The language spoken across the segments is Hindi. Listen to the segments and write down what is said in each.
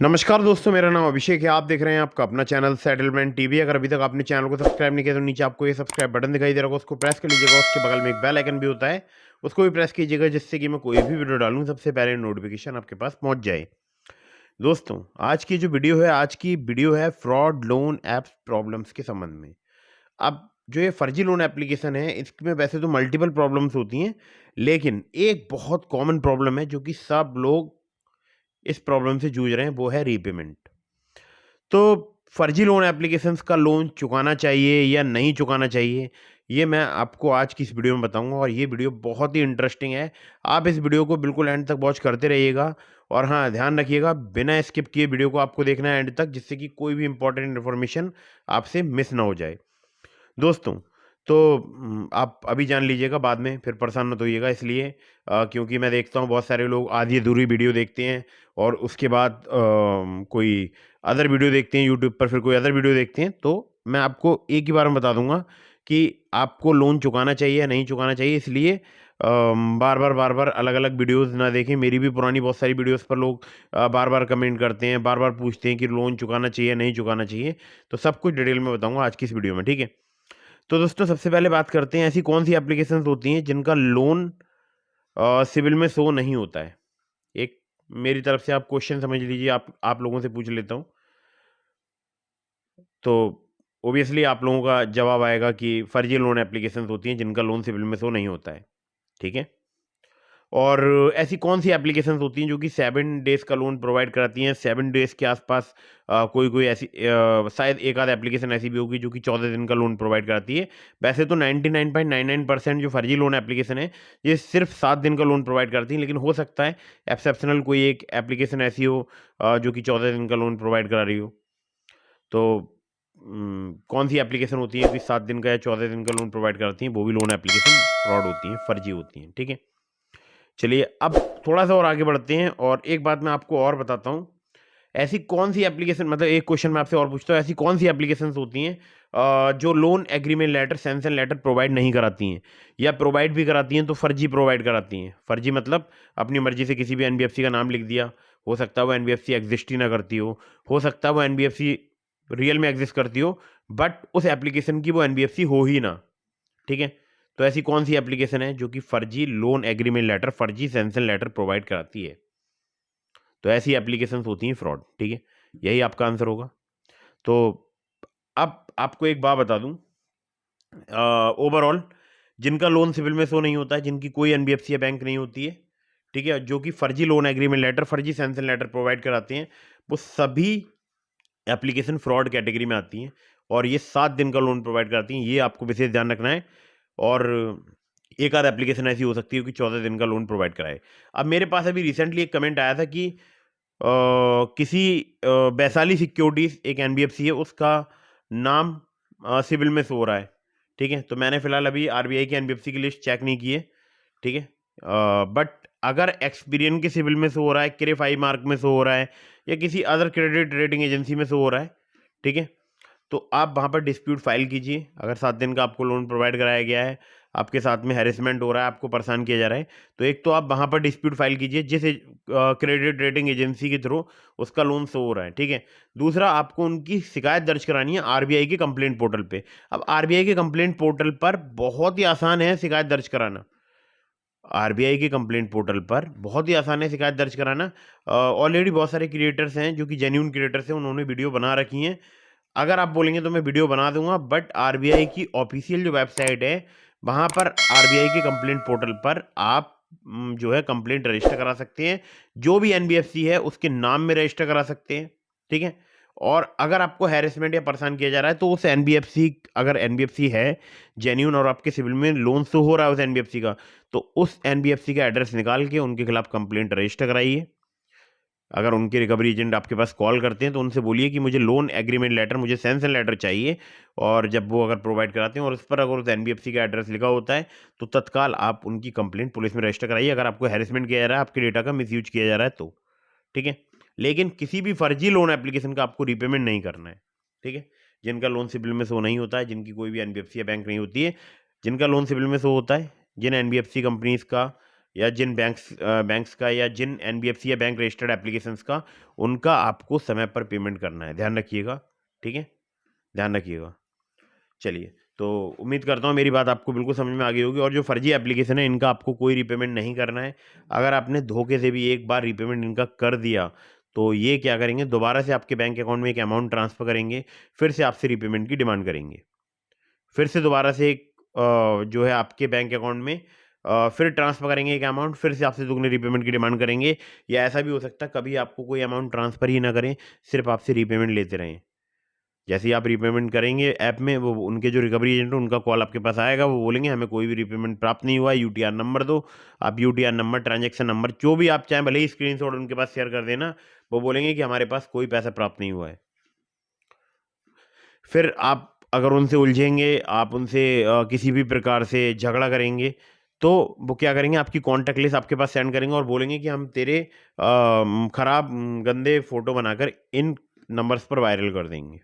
नमस्कार दोस्तों, मेरा नाम अभिषेक है। आप देख रहे हैं आपका अपना चैनल सेटलमेंट टीवी। अगर अभी तक आपने चैनल को सब्सक्राइब नहीं किया तो नीचे आपको ये सब्सक्राइब बटन दिखाई दे रहा होगा, उसको प्रेस कर लीजिएगा। उसके बगल में एक बेल आइकन भी होता है, उसको भी प्रेस कीजिएगा, जिससे कि मैं कोई भी वीडियो डालूं सबसे पहले नोटिफिकेशन आपके पास पहुंच जाए। दोस्तों, आज की वीडियो है फ्रॉड लोन ऐप्स प्रॉब्लम्स के संबंध में। अब जो ये फर्जी लोन एप्लीकेशन है, इसमें वैसे तो मल्टीपल प्रॉब्लम्स होती हैं, लेकिन एक बहुत कॉमन प्रॉब्लम है जो कि सब लोग इस प्रॉब्लम से जूझ रहे हैं, वो है रीपेमेंट। तो फर्जी लोन एप्लीकेशंस का लोन चुकाना चाहिए या नहीं चुकाना चाहिए, ये मैं आपको आज की इस वीडियो में बताऊंगा। और ये वीडियो बहुत ही इंटरेस्टिंग है। आप इस वीडियो को बिल्कुल एंड तक वॉच करते रहिएगा। और हाँ, ध्यान रखिएगा, बिना स्किप किए वीडियो को आपको देखना है एंड तक, जिससे कि कोई भी इंपॉर्टेंट इन्फॉर्मेशन आपसे मिस ना हो जाए। दोस्तों, तो आप अभी जान लीजिएगा, बाद में फिर परेशान मत होइएगा। इसलिए क्योंकि मैं देखता हूँ बहुत सारे लोग आधी अधूरी वीडियो देखते हैं और उसके बाद कोई अदर वीडियो देखते हैं यूट्यूब पर, फिर कोई अदर वीडियो देखते हैं। तो मैं आपको एक ही बार में बता दूंगा कि आपको लोन चुकाना चाहिए या नहीं चुकाना चाहिए। इसलिए बार बार अलग अलग वीडियोस ना देखें। मेरी भी पुरानी बहुत सारी वीडियोस पर लोग बार बार कमेंट करते हैं, बार बार पूछते हैं कि लोन चुकाना चाहिए या नहीं चुकाना चाहिए। तो सब कुछ डिटेल में बताऊंगा आज की इस वीडियो में, ठीक है। तो दोस्तों, सबसे पहले बात करते हैं ऐसी कौन सी एप्लीकेशंस होती हैं जिनका लोन सिविल में शो नहीं होता है। एक मेरी तरफ से आप क्वेश्चन समझ लीजिए, आप लोगों से पूछ लेता हूँ। तो ओबियसली आप लोगों का जवाब आएगा कि फर्जी लोन एप्लीकेशंस होती हैं जिनका लोन सिविल में शो नहीं होता है, ठीक है। और ऐसी कौन सी एप्लीकेशंस होती हैं जो कि 7 डेज़ का लोन प्रोवाइड कराती हैं। 7 डेज़ के आसपास कोई कोई ऐसी शायद एक आध एप्लीकेशन ऐसी भी होगी जो कि 14 दिन का लोन प्रोवाइड कराती है। वैसे तो 99.99% जो फर्जी लोन एप्लीकेशन है, ये सिर्फ 7 दिन का लोन प्रोवाइड करती हैं। लेकिन हो सकता है एक्सेप्शनल कोई एक एप्लीकेशन ऐसी हो जो कि 14 दिन का लोन प्रोवाइड करा रही हो। तो कौन सी एप्लीकेशन होती है कि 7 दिन का या 14 दिन का लोन प्रोवाइड कराती हैं, वो भी लोन एप्लीकेशन फ्रॉड होती हैं, फर्जी होती हैं, ठीक है। चलिए, अब थोड़ा सा और आगे बढ़ते हैं और एक बात मैं आपको और बताता हूँ। ऐसी कौन सी एप्लीकेशन, मतलब एक क्वेश्चन मैं आपसे और पूछता हूँ, ऐसी कौन सी एप्लीकेशंस होती हैं जो loan agreement letter, sanction letter provide नहीं कराती हैं, या प्रोवाइड भी कराती हैं तो फर्जी प्रोवाइड कराती हैं। फर्जी मतलब अपनी मर्जी से किसी भी एनबीएफसी का नाम लिख दिया। हो सकता है वो एनबीएफसी एग्जिस्ट ही ना करती हो सकता है वो एनबीएफसी रियल में एग्जिस्ट करती हो, बट उस एप्लीकेशन की वो एनबीएफसी हो ही ना, ठीक है। तो ऐसी कौन सी एप्लीकेशन है जो कि फर्जी लोन एग्रीमेंट लेटर, फर्जी सैंक्शन लेटर प्रोवाइड कराती है। तो ऐसी एप्लीकेशंस होती हैं फ्रॉड, ठीक है। यही आपका आंसर होगा। तो अब आपको एक बात बता दूं, ओवरऑल जिनका लोन सिविल में शो नहीं होता है, जिनकी कोई एनबीएफसी या बैंक नहीं होती है, ठीक है, जो कि फर्जी लोन एग्रीमेंट लेटर, फर्जी सैंक्शन लेटर प्रोवाइड कराते हैं, वो सभी एप्लीकेशन फ्रॉड कैटेगरी में आती हैं। और ये 7 दिन का लोन प्रोवाइड कराती हैं, ये आपको विशेष ध्यान रखना है। और एक आध एप्लीकेशन ऐसी हो सकती है कि 14 दिन का लोन प्रोवाइड कराए। अब मेरे पास अभी रिसेंटली एक कमेंट आया था कि किसी वैशाली सिक्योरिटीज एक एनबीएफसी है, उसका नाम सिविल में शो हो रहा है, ठीक है। तो मैंने फिलहाल अभी आरबीआई की एनबीएफसी की लिस्ट चेक नहीं की है, ठीक है। बट अगर एक्सपीरियन के सिविल में शो हो रहा है, क्रेफाई मार्क में शो हो रहा है, या किसी अदर क्रेडिट रेटिंग एजेंसी में शो हो रहा है, ठीक है, तो आप वहाँ पर डिस्प्यूट फाइल कीजिए। अगर 7 दिन का आपको लोन प्रोवाइड कराया गया है, आपके साथ में हैरेसमेंट हो रहा है, आपको परेशान किया जा रहा है, तो एक तो आप वहाँ पर डिस्प्यूट फाइल कीजिए जिस क्रेडिट रेटिंग एजेंसी के थ्रू उसका लोन शो हो रहा है, ठीक है। दूसरा, आपको उनकी शिकायत दर्ज करानी है आरबीआई के कंप्लेंट पोर्टल पे। अब आरबीआई के कंप्लेंट पोर्टल पर बहुत ही आसान है शिकायत दर्ज कराना। आरबीआई के कंप्लेंट पोर्टल पर बहुत ही आसान है शिकायत दर्ज कराना। ऑलरेडी बहुत सारे क्रिएटर्स हैं जो कि जेन्यून क्रिएटर्स हैं, उन्होंने वीडियो बना रखी हैं। अगर आप बोलेंगे तो मैं वीडियो बना दूंगा, बट आरबीआई की ऑफिशियल जो वेबसाइट है, वहां पर आरबीआई के कंप्लेंट पोर्टल पर आप जो है कंप्लेंट रजिस्टर करा सकते हैं। जो भी एनबीएफसी है उसके नाम में रजिस्टर करा सकते हैं, ठीक है। और अगर आपको हैरेसमेंट या परेशान किया जा रहा है तो उस एनबीएफसी, अगर एनबीएफसी है जेन्यून और आपके सिविल में लोन शो हो रहा है उस एनबीएफसी का, तो उस एनबीएफसी का एड्रेस निकाल के उनके खिलाफ कंप्लेंट रजिस्टर कराइए। अगर उनके रिकवरी एजेंट आपके पास कॉल करते हैं तो उनसे बोलिए कि मुझे लोन एग्रीमेंट लेटर, मुझे सैंक्शन लेटर चाहिए। और जब वो अगर प्रोवाइड कराते हैं और उस पर अगर उस एनबीएफसी का एड्रेस लिखा होता है, तो तत्काल आप उनकी कंप्लेंट पुलिस में रजिस्टर कराइए, अगर आपको हैरेसमेंट किया जा रहा है, आपके डेटा का मिसयूज किया जा रहा है तो, ठीक है। लेकिन किसी भी फर्जी लोन एप्लीकेशन का आपको रीपेमेंट नहीं करना है, ठीक है। जिनका लोन सिविल में शो नहीं होता है, जिनकी कोई भी एनबीएफसी या बैंक नहीं होती है, जिनका लोन सिविल में शो होता है, जिन एनबीएफसी कंपनीज का या जिन बैंक्स का या जिन एनबीएफसी या बैंक रजिस्टर्ड एप्लीकेशंस का, उनका आपको समय पर पेमेंट करना है, ध्यान रखिएगा, ठीक है, ध्यान रखिएगा। चलिए, तो उम्मीद करता हूँ मेरी बात आपको बिल्कुल समझ में आ गई होगी। और जो फर्जी एप्लीकेशन है इनका आपको कोई रीपेमेंट नहीं करना है। अगर आपने धोखे से भी एक बार रीपेमेंट इनका कर दिया तो ये क्या करेंगे, दोबारा से आपके बैंक अकाउंट में एक अमाउंट ट्रांसफ़र करेंगे, फिर से आपसे रीपेमेंट की डिमांड करेंगे, फिर से दोबारा से एक जो है आपके बैंक अकाउंट में फिर ट्रांसफ़र करेंगे एक अमाउंट, फिर से आपसे दुगनी रीपेमेंट की डिमांड करेंगे। या ऐसा भी हो सकता है कभी आपको कोई अमाउंट ट्रांसफ़र ही ना करें, सिर्फ आपसे रीपेमेंट लेते रहें। जैसे ही आप रीपेमेंट करेंगे ऐप में, वो उनके जो रिकवरी एजेंट है उनका कॉल आपके पास आएगा, वो बोलेंगे हमें कोई भी रीपेमेंट प्राप्त नहीं हुआ है, यूटीआर नंबर दो। आप यूटीआर नंबर, ट्रांजैक्शन नंबर जो भी आप चाहें, भले ही स्क्रीनशॉट उनके पास शेयर कर देना, वो बोलेंगे कि हमारे पास कोई पैसा प्राप्त नहीं हुआ है। फिर आप अगर उनसे उलझेंगे, आप उनसे किसी भी प्रकार से झगड़ा करेंगे, तो वो क्या करेंगे, आपकी कॉन्टैक्ट लिस्ट आपके पास सेंड करेंगे और बोलेंगे कि हम तेरे खराब गंदे फ़ोटो बनाकर इन नंबर्स पर वायरल कर देंगे।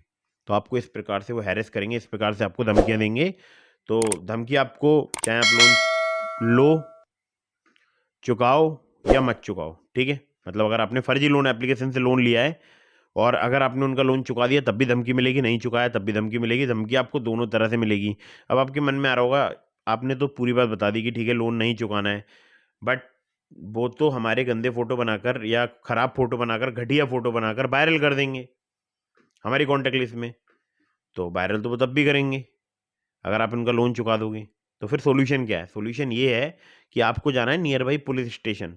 तो आपको इस प्रकार से वो हैरेस करेंगे, इस प्रकार से आपको धमकियाँ देंगे। तो धमकी आपको, चाहे आप लोन लो, चुकाओ या मत चुकाओ, ठीक है? मतलब अगर आपने फर्जी लोन एप्लीकेशन से लोन लिया है और अगर आपने उनका लोन चुका दिया तब भी धमकी मिलेगी, नहीं चुकाया तब भी धमकी मिलेगी। धमकी आपको दोनों तरह से मिलेगी। अब आपके मन में आ रहा होगा, आपने तो पूरी बात बता दी कि ठीक है लोन नहीं चुकाना है, बट वो तो हमारे गंदे फ़ोटो बनाकर या ख़राब फ़ोटो बनाकर, घटिया फ़ोटो बनाकर वायरल कर देंगे हमारी कॉन्टैक्ट लिस्ट में। तो वायरल तो वो तब भी करेंगे अगर आप उनका लोन चुका दोगे। तो फिर सॉल्यूशन क्या है? सॉल्यूशन ये है कि आपको जाना है नियर बाई पुलिस स्टेशन,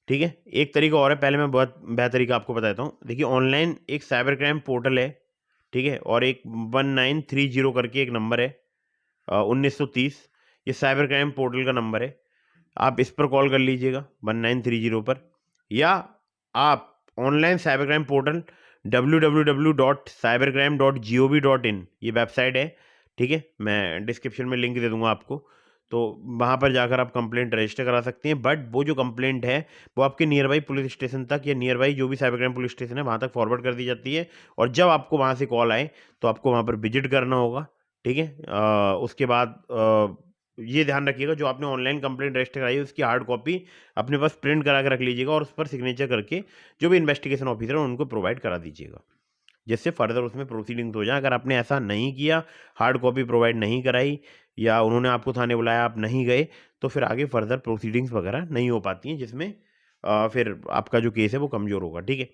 ठीक है? एक तरीका और है, पहले मैं बहुत बेहतर तरीका आपको बता देता हूँ। देखिए, ऑनलाइन एक साइबर क्राइम पोर्टल है, ठीक है? और एक 1930 करके एक नंबर है, 1930, ये साइबर क्राइम पोर्टल का नंबर है। आप इस पर कॉल कर लीजिएगा 1930 पर, या आप online cyber crime portal www.cybercrime.gov.in ये वेबसाइट है, ठीक है? मैं डिस्क्रिप्शन में लिंक दे दूंगा आपको, तो वहाँ पर जाकर आप कंप्लेंट रजिस्टर करा सकते हैं। बट वो जो कंप्लेंट है वो आपके नियर बाई पुलिस स्टेशन तक या नियर बाई जो भी साइबर क्राइम पुलिस स्टेशन है वहाँ तक फॉरवर्ड कर दी जाती है। और जब आपको वहाँ से कॉल आए तो आपको वहाँ पर विजिट करना होगा, ठीक है? उसके बाद ये ध्यान रखिएगा, जो आपने ऑनलाइन कंप्लेंट रजिस्टर कराई है उसकी हार्ड कॉपी अपने पास प्रिंट करा के रख लीजिएगा और उस पर सिग्नेचर करके जो भी इन्वेस्टिगेशन ऑफिसर है उनको प्रोवाइड करा दीजिएगा, जिससे फर्दर उसमें प्रोसीडिंग्स हो जाए। अगर आपने ऐसा नहीं किया, हार्ड कॉपी प्रोवाइड नहीं कराई या उन्होंने आपको थाने बुलाया आप नहीं गए, तो फिर आगे फर्दर प्रोसीडिंग्स वगैरह नहीं हो पाती हैं, जिसमें फिर आपका जो केस है वो कमज़ोर होगा, ठीक है?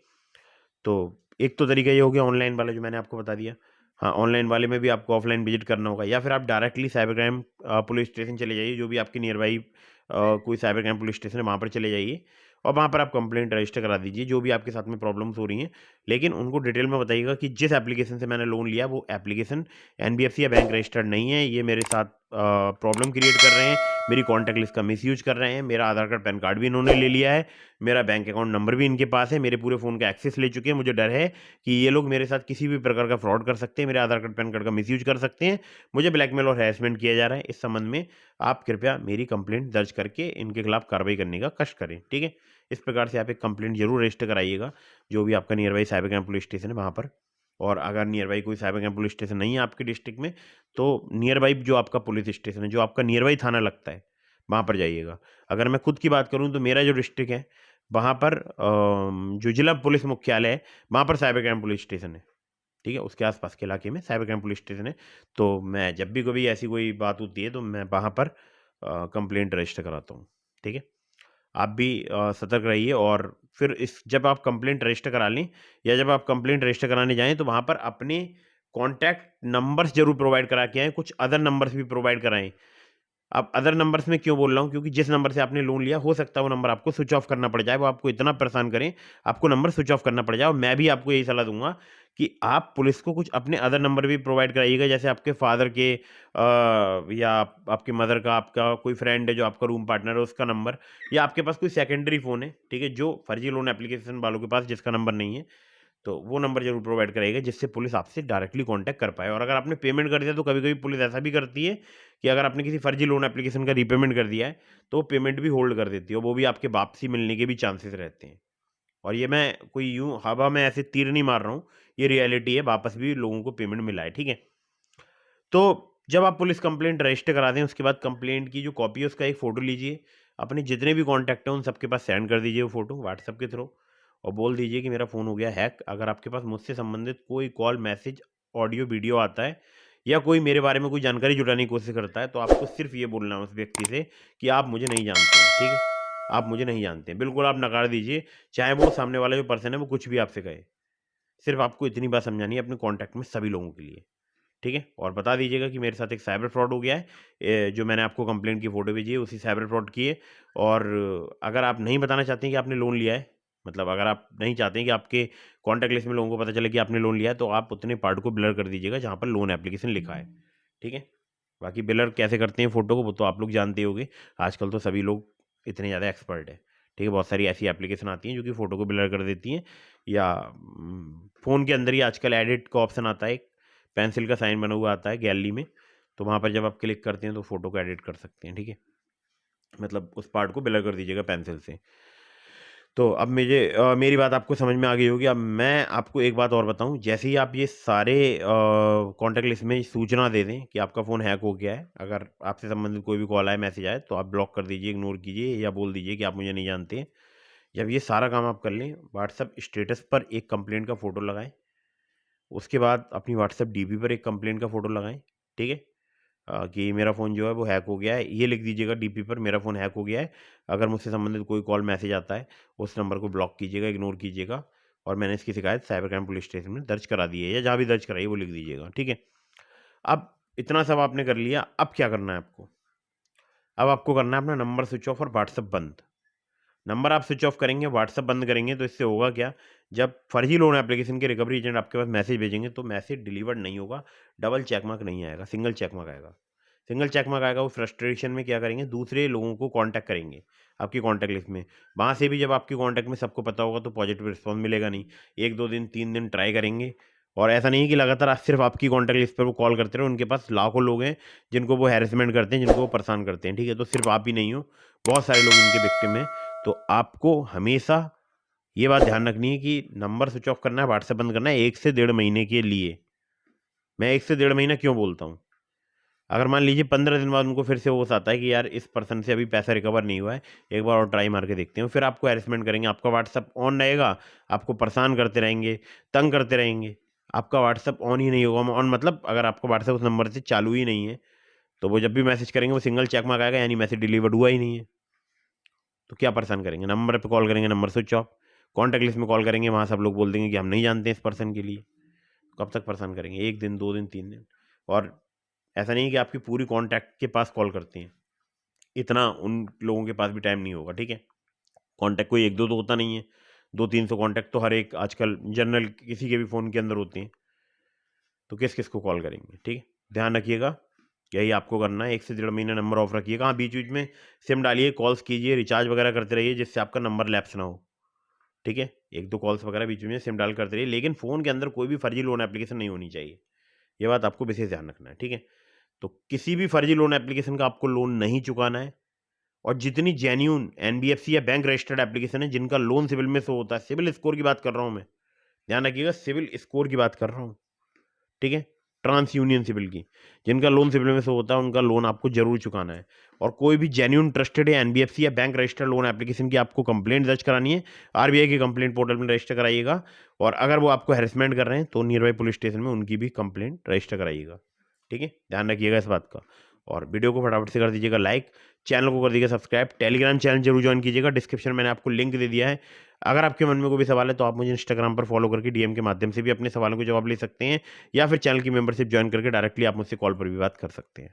तो एक तो तरीका ये हो गया ऑनलाइन वाला जो मैंने आपको बता दिया। हाँ, ऑनलाइन वाले में भी आपको ऑफलाइन विजिट करना होगा, या फिर आप directly cyber crime police station चले जाइए, जो भी आपके नियर बाई कोई साइबर क्राइम पुलिस स्टेशन है वहाँ पर चले जाइए और वहाँ पर आप कंप्लेंट रजिस्टर करा दीजिए, जो भी आपके साथ में प्रॉब्लम्स हो रही हैं। लेकिन उनको डिटेल में बताइएगा कि जिस एप्लीकेशन से मैंने लोन लिया वो एप्लीकेशन एनबीएफसी या बैंक रजिस्टर्ड नहीं है, ये मेरे साथ प्रॉब्लम क्रिएट कर रहे हैं, मेरी कॉन्टैक्ट लिस्ट का मिसयूज कर रहे हैं, मेरा आधार कार्ड पैन कार्ड भी इन्होंने ले लिया है, मेरा बैंक अकाउंट नंबर भी इनके पास है, मेरे पूरे फ़ोन का एक्सेस ले चुके हैं, मुझे डर है कि ये लोग मेरे साथ किसी भी प्रकार का फ्रॉड कर सकते हैं, मेरे आधार कार्ड पैन कार्ड का मिसयूज कर सकते हैं, मुझे ब्लैकमेल और हैरेसमेंट किया जा रहा है। इस संबंध में आप कृपया मेरी कंप्लेंट दर्ज करके इनके खिलाफ कार्रवाई करने का कष्ट करें, ठीक है? इस प्रकार से आप एक कंप्लेंट जरूर रजिस्टर कराइएगा, जो भी आपका near by cyber crime police station है वहाँ पर। और अगर नियर बाई कोई साइबर क्राइम पुलिस स्टेशन नहीं है आपके डिस्ट्रिक्ट में, तो नियर बाई जो आपका पुलिस स्टेशन है, जो आपका नियर बाई थाना लगता है, वहाँ पर जाइएगा। अगर मैं खुद की बात करूँ तो मेरा जो डिस्ट्रिक्ट है वहाँ पर जो जिला पुलिस मुख्यालय है वहाँ पर साइबर क्राइम पुलिस स्टेशन है, ठीक है? उसके आसपास के इलाके में साइबर क्राइम पुलिस स्टेशन है। तो मैं जब भी कभी ऐसी कोई बात होती है तो मैं वहाँ पर कंप्लेंट रजिस्टर कराता हूँ, ठीक है? आप भी सतर्क रहिए। और फिर इस जब आप कंप्लेंट रजिस्टर करा लें या जब आप कंप्लेंट रजिस्टर कराने जाएँ तो वहाँ पर अपने कॉन्टैक्ट नंबर्स ज़रूर प्रोवाइड करा के आएँ, कुछ अदर नंबर्स भी प्रोवाइड कराएँ। अब अदर नंबर्स में क्यों बोल रहा हूँ, क्योंकि जिस नंबर से आपने लोन लिया हो सकता है वो नंबर आपको स्विच ऑफ करना पड़ जाए, वो आपको इतना परेशान करें, आपको नंबर स्विच ऑफ करना पड़ जाए। और मैं भी आपको यही सलाह दूंगा कि आप पुलिस को कुछ अपने अदर नंबर भी प्रोवाइड कराइएगा, जैसे आपके फादर के या आपके मदर का, आपका कोई फ्रेंड है जो आपका रूम पार्टनर है उसका नंबर, या आपके पास कोई सेकेंडरी फ़ोन है, ठीक है, जो फर्जी लोन एप्लीकेशन वालों के पास जिसका नंबर नहीं है, तो वो नंबर ज़रूर प्रोवाइड कराइएगा, जिससे पुलिस आपसे डायरेक्टली कॉन्टैक्ट कर पाए। और अगर आपने पेमेंट कर दिया तो कभी-कभी पुलिस ऐसा भी करती है कि अगर आपने किसी फर्जी लोन एप्लीकेशन का रीपेमेंट कर दिया है, तो वो पेमेंट भी होल्ड कर देती है और वो भी आपके वापसी मिलने के भी चांसेस रहते हैं। और ये मैं कोई यूँ हवा में ऐसे तीर नहीं मार रहा हूँ, ये रियलिटी है, वापस भी लोगों को पेमेंट मिला है, ठीक है? तो जब आप पुलिस कंप्लेंट रजिस्टर करा दें उसके बाद कंप्लेंट की जो कॉपी है उसका एक फ़ोटो लीजिए, अपने जितने भी कॉन्टैक्ट हैं उन सबके पास सेंड कर दीजिए वो फ़ोटो व्हाट्सएप के थ्रू और बोल दीजिए कि मेरा फ़ोन हो गया हैक। अगर आपके पास मुझसे संबंधित कोई कॉल, मैसेज, ऑडियो, वीडियो आता है या कोई मेरे बारे में कोई जानकारी जुटाने की कोशिश करता है तो आपको सिर्फ ये बोलना है उस व्यक्ति से कि आप मुझे नहीं जानते हैं, ठीक है? आप मुझे नहीं जानते हैं। बिल्कुल आप नकार दीजिए, चाहे वो सामने वाला जो पर्सन है वो कुछ भी आपसे कहे। सिर्फ आपको इतनी बात समझानी है अपने कॉन्टैक्ट में सभी लोगों के लिए, ठीक है? और बता दीजिएगा कि मेरे साथ एक साइबर फ्रॉड हो गया है, जो मैंने आपको कंप्लेंट की फ़ोटो भेजी है उसी साइबर फ्रॉड की है। और अगर आप नहीं बताना चाहते हैं कि आपने लोन लिया है, मतलब अगर आप नहीं चाहते हैं कि आपके कॉन्टैक्ट लिस्ट में लोगों को पता चले कि आपने लोन लिया है, तो आप उतने पार्ट को ब्लर कर दीजिएगा जहाँ पर लोन एप्लीकेशन लिखा है, ठीक है? बाकी ब्लर कैसे करते हैं फ़ोटो को वो तो आप लोग जानते ही होंगे। आजकल तो सभी लोग इतने ज़्यादा एक्सपर्ट है, ठीक है? बहुत सारी ऐसी एप्लीकेशन आती हैं जो कि फ़ोटो को ब्लर कर देती हैं या फ़ोन के अंदर ही आजकल एडिट का ऑप्शन आता है, एक पेंसिल का साइन बना हुआ आता है गैलरी में, तो वहाँ पर जब आप क्लिक करते हैं तो फ़ोटो को एडिट कर सकते हैं, ठीक है? मतलब उस पार्ट को ब्लर कर दीजिएगा पेंसिल से। तो अब मेरी बात आपको समझ में आ गई होगी। अब मैं आपको एक बात और बताऊँ, जैसे ही आप ये सारे कॉन्टैक्ट लिस्ट में सूचना दे दें कि आपका फ़ोन हैक हो गया है, अगर आपसे संबंधित कोई भी कॉल आए, मैसेज आए, तो आप ब्लॉक कर दीजिए, इग्नोर कीजिए या बोल दीजिए कि आप मुझे नहीं जानते हैं। जब ये सारा काम आप कर लें, व्हाट्सएप स्टेटस पर एक कंप्लेंट का फ़ोटो लगाएँ। उसके बाद अपनी व्हाट्सएप डीपी पर एक कंप्लेंट का फ़ोटो लगाएँ, ठीक है? कि मेरा फ़ोन जो है वो हैक हो गया है, ये लिख दीजिएगा डीपी पर, मेरा फ़ोन हैक हो गया है। अगर मुझसे संबंधित कोई कॉल, मैसेज आता है, उस नंबर को ब्लॉक कीजिएगा, इग्नोर कीजिएगा और मैंने इसकी शिकायत साइबर क्राइम पुलिस स्टेशन में दर्ज करा दी है या जहाँ भी दर्ज कराई है वो लिख दीजिएगा, ठीक है? अब इतना सब आपने कर लिया, अब क्या करना है आपको? अब आपको करना है अपना नंबर स्विच ऑफ और व्हाट्सएप बंद। नंबर आप स्विच ऑफ करेंगे, व्हाट्सएप बंद करेंगे तो इससे होगा क्या, जब फर्जी लोन एप्लीकेशन के रिकवरी एजेंट आपके पास मैसेज भेजेंगे तो मैसेज डिलीवर्ड नहीं होगा, डबल चेक मार्क नहीं आएगा, सिंगल चेक मार्क आएगा। सिंगल चेक मार्क आएगा, वो फ्रस्ट्रेशन में क्या करेंगे, दूसरे लोगों को कांटेक्ट करेंगे आपकी कांटेक्ट लिस्ट में। वहाँ से भी जब आपकी कांटेक्ट में सबको पता होगा तो पॉजिटिव रिस्पॉन्स मिलेगा नहीं। 1-2 दिन, 3 दिन ट्राई करेंगे और ऐसा नहीं कि लगातार आप सिर्फ आपकी कांटेक्ट लिस्ट पर वो कॉल करते रहे, उनके पास लाखों लोग हैं जिनको वो हैरेसमेंट करते हैं, जिनको वो परेशान करते हैं, ठीक है? तो सिर्फ आप ही नहीं हो, बहुत सारे लोग इनके विक्टिम हैं। तो आपको हमेशा ये बात ध्यान रखनी है कि नंबर स्विच ऑफ करना है, व्हाट्सएप बंद करना है 1 से 1.5 महीने के लिए। मैं 1 से 1.5 महीना क्यों बोलता हूँ? अगर मान लीजिए 15 दिन बाद उनको फिर से होश आता है कि यार इस पर्सन से अभी पैसा रिकवर नहीं हुआ है, एक बार और ट्राई मार के देखते हैं, फिर आपको हैरेसमेंट करेंगे, आपका व्हाट्सएप ऑन रहेगा, आपको परेशान करते रहेंगे, तंग करते रहेंगे। आपका व्हाट्सएप ऑन ही नहीं होगा, ऑन मतलब अगर आपका व्हाट्सएप उस नंबर से चालू ही नहीं है, तो वो जब भी मैसेज करेंगे वो सिंगल चेक मार्क आएगा, यानी मैसेज डिलीवर्ड हुआ ही नहीं है। तो क्या परेशान करेंगे? नंबर पे कॉल करेंगे, number switch off. Contact list में कॉल करेंगे, वहाँ सब लोग बोल देंगे कि हम नहीं जानते इस पर्सन के लिए। कब तक परेशान करेंगे? 1 दिन, 2 दिन, 3 दिन। और ऐसा नहीं है कि आपकी पूरी कॉन्टैक्ट के पास कॉल करते हैं, इतना उन लोगों के पास भी टाइम नहीं होगा, ठीक है? कॉन्टैक्ट कोई 1-2 तो होता नहीं है, 200-300 कॉन्टैक्ट तो हर एक आजकल जनरल किसी के भी फ़ोन के अंदर होते हैं। तो किस-किस को कॉल करेंगे, ठीक है? ध्यान रखिएगा, यही आपको करना है। 1 से 1.5 महीना नंबर ऑफ रखिएगा। हाँ, बीच-बीच में सिम डालिए, कॉल्स कीजिए, रिचार्ज वगैरह करते रहिए जिससे आपका नंबर लैप्स ना हो, ठीक है? 1-2 कॉल्स वगैरह बीच में सिम डाल करते रहिए, लेकिन फ़ोन के अंदर कोई भी फर्जी लोन एप्लीकेशन नहीं होनी चाहिए। ये बात आपको विशेष ध्यान रखना है, ठीक है? तो किसी भी फर्जी लोन एप्लीकेशन का आपको लोन नहीं चुकाना है और जितनी जेन्युइन एनबीएफसी या बैंक रजिस्टर्ड एप्लीकेशन है जिनका लोन सिविल में शो होता है, सिविल स्कोर की बात कर रहा हूँ मैं, ध्यान रखिएगा सिविल स्कोर की बात कर रहा हूँ, ठीक है? ट्रांस यूनियन सिविल की, जिनका लोन सिविल में शो होता है उनका लोन आपको जरूर चुकाना है। और कोई भी जेन्युइन ट्रस्टेड है एनबीएफसी या बैंक रजिस्टर्ड लोन एप्लीकेशन की आपको कंप्लेंट दर्ज करानी है, आरबीआई के कंप्लेंट पोर्टल में रजिस्टर कराइएगा। और अगर वो आपको हैरेसमेंट कर रहे हैं तो नियर बाई पुलिस स्टेशन में उनकी भी कंप्लेंट रजिस्टर कराइएगा, ठीक है? ध्यान रखिएगा इस बात का। और वीडियो को फटाफट से कर दीजिएगा लाइक, चैनल को कर दीजिएगा सब्सक्राइब, टेलीग्राम चैनल जरूर ज्वाइन कीजिएगा, डिस्क्रिप्शन में मैंने आपको लिंक दे दिया है। अगर आपके मन में कोई भी सवाल है तो आप मुझे इंस्टाग्राम पर फॉलो करके डीएम के माध्यम से भी अपने सवालों के जवाब ले सकते हैं या फिर चैनल की मेंबरशिप ज्वाइन करके डायरेक्टली आप मुझसे कॉल पर भी बात कर सकते हैं,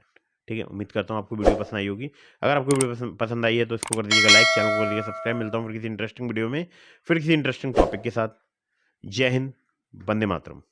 ठीक है? उम्मीद करता हूँ आपको वीडियो पसंद आई होगी। अगर आपको वीडियो पसंद आई है तो इसको कर दीजिएगा लाइक, चैनल को कर दीजिएगा सब्सक्राइब। मिलता हूँ फिर किसी इंटरेस्टिंग वीडियो में, फिर किसी इंटरेस्टिंग टॉपिक के साथ। जय हिंद, वंदे मातरम।